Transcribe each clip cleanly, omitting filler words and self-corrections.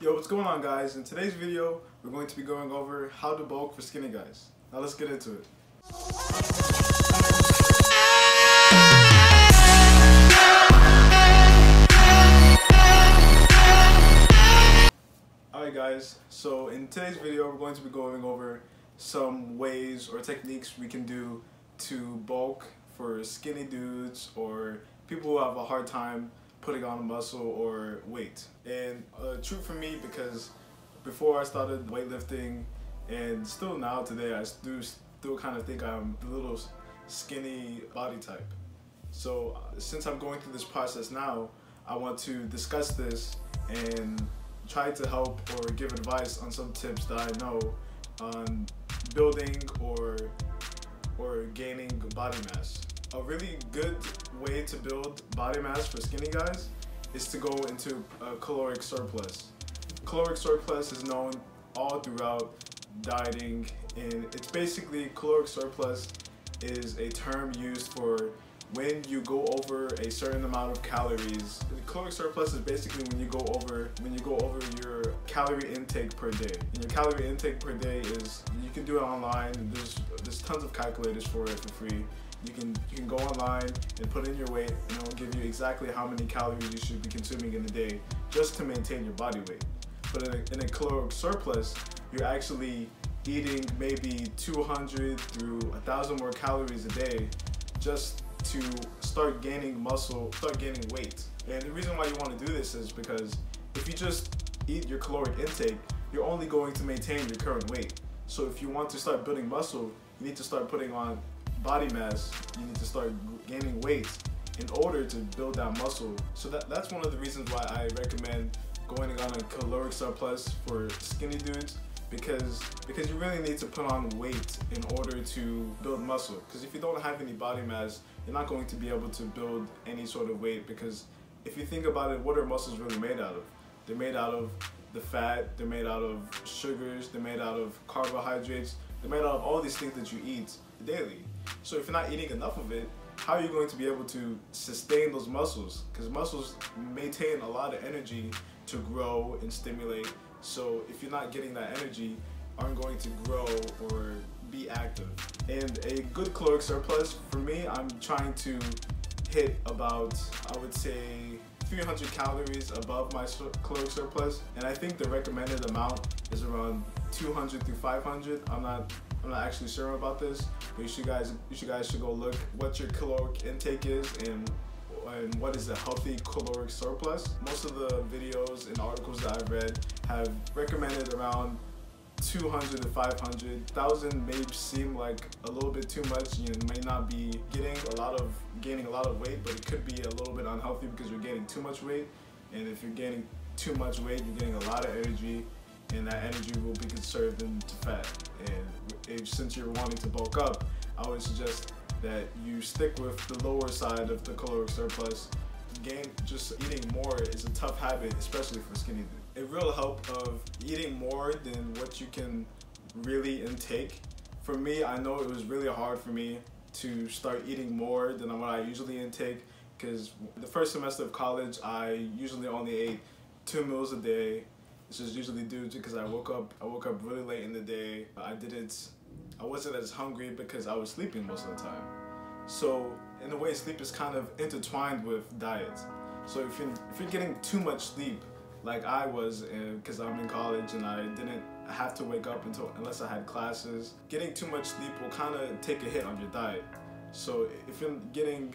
Yo, what's going on, guys? In today's video, we're going to be going over how to bulk for skinny guys. Now let's get into it. Alright guys, so in today's video, we're going to be going over some ways or techniques we can do to bulk for skinny dudes or people who have a hard time putting on muscle or weight. And true for me, because before I started weightlifting and still now today, I do still kind of think I'm a little skinny body type. So since I'm going through this process now, I want to discuss this and try to help or give advice on some tips that I know on building or gaining body mass. A really good way to build body mass for skinny guys is to go into a caloric surplus. Caloric surplus is known all throughout dieting, and it's basically, caloric surplus is a term used for when you go over a certain amount of calories. The caloric surplus is basically when you go over your calorie intake per day. And your calorie intake per day is, you can do it online. There's tons of calculators for it for free. You can go online and put in your weight, and it'll give you exactly how many calories you should be consuming in a day just to maintain your body weight. But in a caloric surplus, you're actually eating maybe 200 through 1,000 more calories a day just to start gaining muscle, start gaining weight. And the reason why you want to do this is because if you just eat your caloric intake, you're only going to maintain your current weight. So if you want to start building muscle, you need to start putting on body mass, you need to start gaining weight in order to build that muscle. So that's one of the reasons why I recommend going on a caloric surplus for skinny dudes, because you really need to put on weight in order to build muscle. Because if you don't have any body mass, you're not going to be able to build any sort of weight, because if you think about it, what are muscles really made out of? They're made out of the fat, they're made out of sugars, they're made out of carbohydrates, they're made out of all these things that you eat daily. So if you're not eating enough of it, how are you going to be able to sustain those muscles? Because muscles maintain a lot of energy to grow and stimulate. So if you're not getting that energy, aren't going to grow or be active. And a good caloric surplus, for me, I'm trying to hit about, I would say, 300 calories above my caloric surplus. And I think the recommended amount is around 200 through 500. I'm not actually sure about this, but you guys should go look what your caloric intake is and what is a healthy caloric surplus. Most of the videos and articles that I've read have recommended around 200 to 500. 1,000 may seem like a little bit too much. You may not be gaining a lot of weight, but it could be a little bit unhealthy because you're gaining too much weight. And if you're gaining too much weight, you're getting a lot of energy, and that energy will be conserved into fat. And since you're wanting to bulk up, I would suggest that you stick with the lower side of the caloric surplus. Just eating more is a tough habit, especially for skinny dudes. A real help of eating more than what you can really intake. For me, I know it was really hard for me to start eating more than what I usually intake, because the first semester of college, I usually only ate 2 meals a day. This is usually due to because I woke up really late in the day. I wasn't as hungry because I was sleeping most of the time. So in a way, sleep is kind of intertwined with diet. So if you're getting too much sleep, like I was, because I'm in college and I didn't have to wake up unless I had classes, getting too much sleep will kind of take a hit on your diet. So if you're getting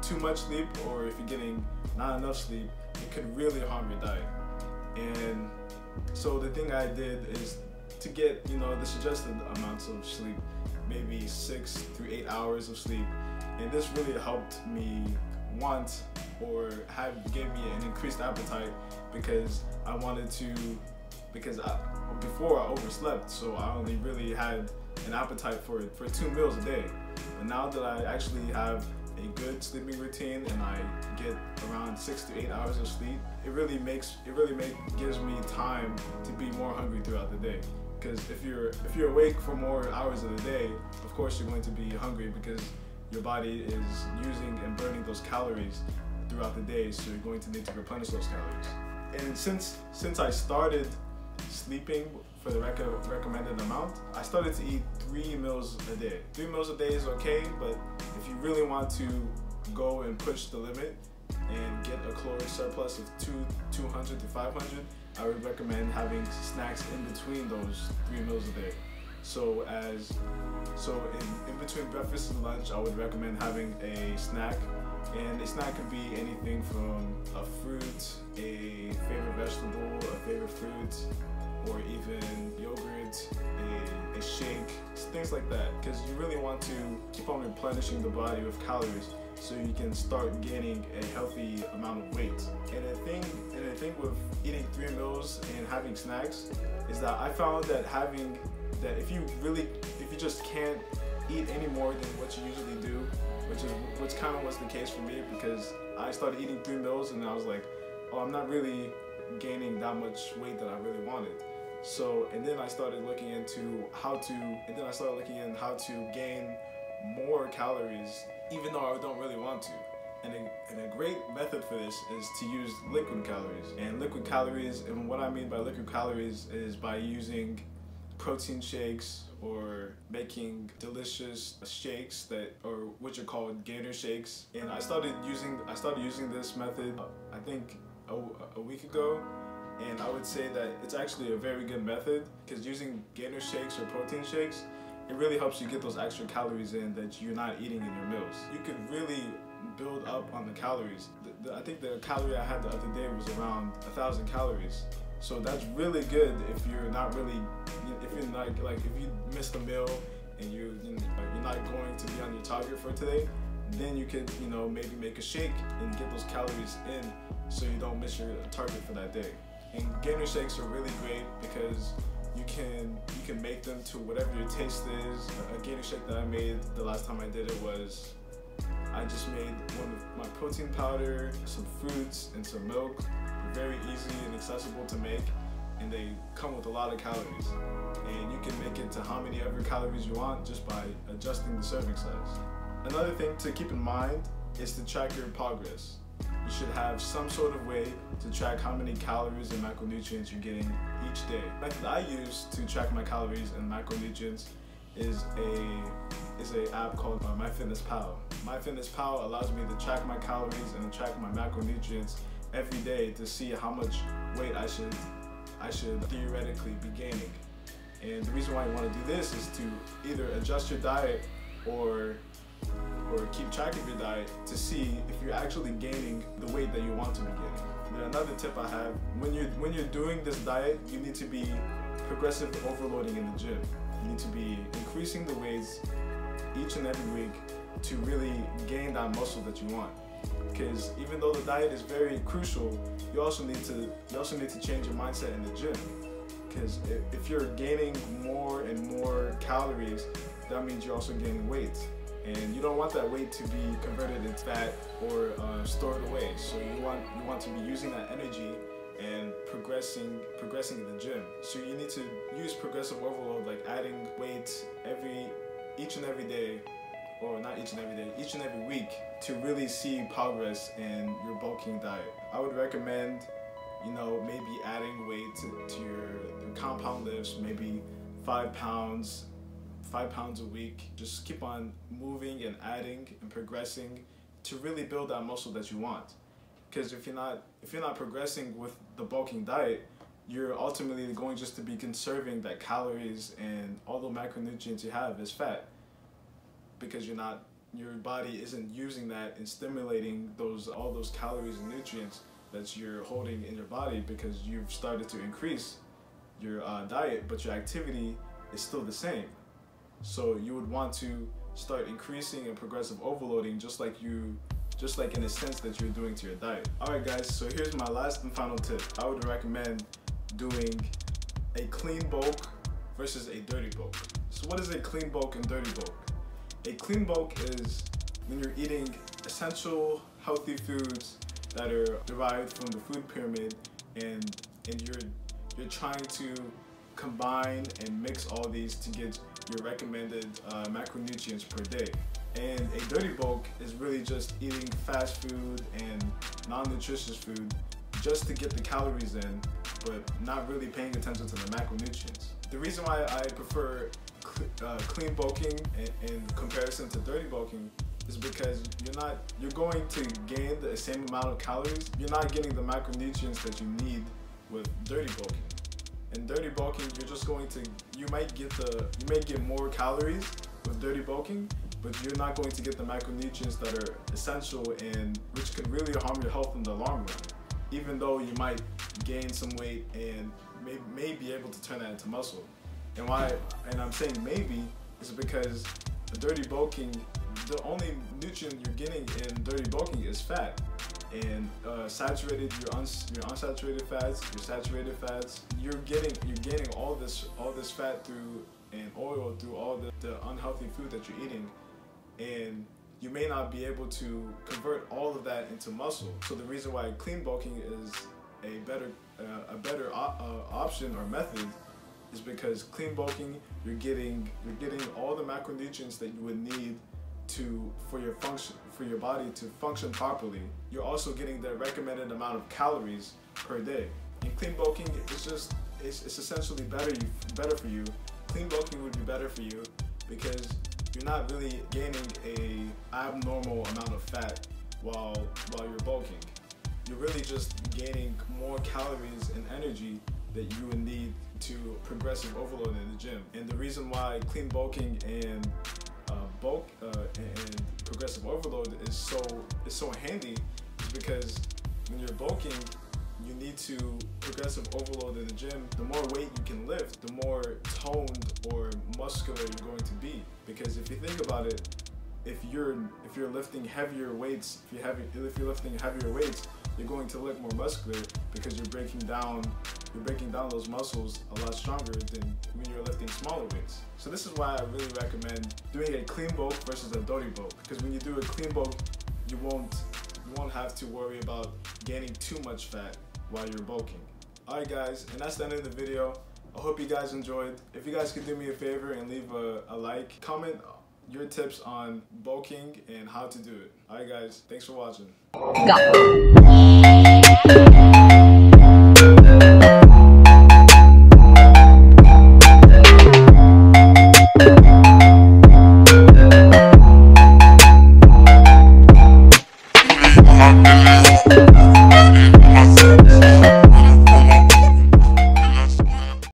too much sleep, or if you're getting not enough sleep, it could really harm your diet. And so the thing I did is to get, the suggested amounts of sleep, maybe 6 through 8 hours of sleep. And this really helped me gave me an increased appetite, because before I overslept, so I only really had an appetite for 2 meals a day. And now that I actually have a good sleeping routine and I get around 6 to 8 hours of sleep, it really gives me time to be more hungry throughout the day. Because if you're awake for more hours of the day, of course you're going to be hungry, because your body is using and burning those calories throughout the day, so you're going to need to replenish those calories. And since I started sleeping for the recommended amount, I started to eat 3 meals a day. 3 meals a day is okay, but if you really want to go and push the limit and get a caloric surplus of 200 to 500, I would recommend having snacks in between those 3 meals a day. So in between breakfast and lunch, I would recommend having a snack. And a snack could be anything from a fruit, a favorite vegetable, a favorite fruit, or even yogurt, a shake, things like that. Because you really want to keep on replenishing the body with calories so you can start gaining a healthy amount of weight. And the thing with eating 3 meals and having snacks is that I found that if you just can't eat any more than what you usually do, which kind of was the case for me, because I started eating 3 meals and I was like, oh, I'm not really gaining that much weight that I really wanted. So, and then I started looking into how to gain more calories, even though I don't really want to. And a great method for this is to use liquid calories. And what I mean by liquid calories is by using protein shakes or making delicious shakes which are called gainer shakes. And I started using this method I think a week ago, and I would say that it's actually a very good method, because using gainer shakes or protein shakes, it really helps you get those extra calories in that you're not eating in your meals. You could really build up on the calories. I think the calorie I had the other day was around 1,000 calories. So that's really good if you missed a meal and you're not going to be on your target for today. Then you could maybe make a shake and get those calories in so you don't miss your target for that day. And gainer shakes are really great because you can make them to whatever your taste is. A gainer shake that I made the last time I did it was, I just made one with my protein powder, some fruits, and some milk. Very easy and accessible to make, and they come with a lot of calories. And you can make it to how many ever calories you want just by adjusting the serving size. Another thing to keep in mind is to track your progress. You should have some sort of way to track how many calories and macronutrients you're getting each day. The method I use to track my calories and macronutrients is an app called MyFitnessPal. MyFitnessPal allows me to track my calories and to track my macronutrients every day to see how much weight I should theoretically be gaining. And the reason why you want to do this is to either adjust your diet or keep track of your diet to see if you're actually gaining the weight that you want to be gaining. And another tip I have, when you're doing this diet, you need to be progressive overloading in the gym. You need to be increasing the weights each and every week to really gain that muscle that you want. Because even though the diet is very crucial, you also need to change your mindset in the gym. Because if you're gaining more and more calories, that means you're also gaining weight. And you don't want that weight to be converted into fat or stored away. So you want to be using that energy and progressing in the gym. So you need to use progressive overload, like adding weight each and every day, or not each and every day, each and every week, to really see progress in your bulking diet. I would recommend, maybe adding weight to your compound lifts, maybe 5 pounds a week. Just keep on moving and adding and progressing to really build that muscle that you want. Because if you're not progressing with the bulking diet, you're ultimately going just to be conserving that calories and all the macronutrients you have as fat, because your body isn't using that and stimulating all those calories and nutrients that you're holding in your body, because you've started to increase your diet, but your activity is still the same. So you would want to start increasing and progressive overloading, just like in a sense that you're doing to your diet. Alright guys, so here's my last and final tip. I would recommend doing a clean bulk versus a dirty bulk. So what is a clean bulk and dirty bulk? A clean bulk is when you're eating essential healthy foods that are derived from the food pyramid, and you're trying to combine and mix all these to get your recommended macronutrients per day. And a dirty bulk is really just eating fast food and non-nutritious food just to get the calories in, but not really paying attention to the macronutrients. The reason why I prefer clean bulking in comparison to dirty bulking is because you're going to gain the same amount of calories. You're not getting the macronutrients that you need with dirty bulking. In dirty bulking, you're just going to, you may get more calories with dirty bulking, but you're not going to get the macronutrients that are essential and which could really harm your health in the long run. Even though you might gain some weight and may be able to turn that into muscle. And I'm saying maybe is because the dirty bulking, the only nutrient you're getting in dirty bulking is fat. And your unsaturated fats, your saturated fats, you're gaining all this fat through and oil through all the unhealthy food that you're eating, and you may not be able to convert all of that into muscle. So the reason why clean bulking is a better option or method is because clean bulking, you're getting all the macronutrients that you would need for your body to function properly. You're also getting the recommended amount of calories per day. And clean bulking it's essentially better for you. Clean bulking would be better for you because you're not really gaining a abnormal amount of fat while you're bulking. You're really just gaining more calories and energy that you would need to progressive overload in the gym. And the reason why clean bulking and and progressive overload is so handy is because when you're bulking, you need to progressive overload in the gym. The more weight you can lift, the more toned or muscular you're going to be. Because if you think about it, if you're lifting heavier weights, if you're lifting heavier weights, you're going to look more muscular because you're breaking down those muscles a lot stronger than when you're lifting smaller weights. So this is why I really recommend doing a clean bulk versus a dirty bulk. Because when you do a clean bulk, you won't have to worry about gaining too much fat while you're bulking. Alright guys, and that's the end of the video. I hope you guys enjoyed. If you guys could do me a favor and leave a like, comment your tips on bulking and how to do it. Alright guys, thanks for watching. Go.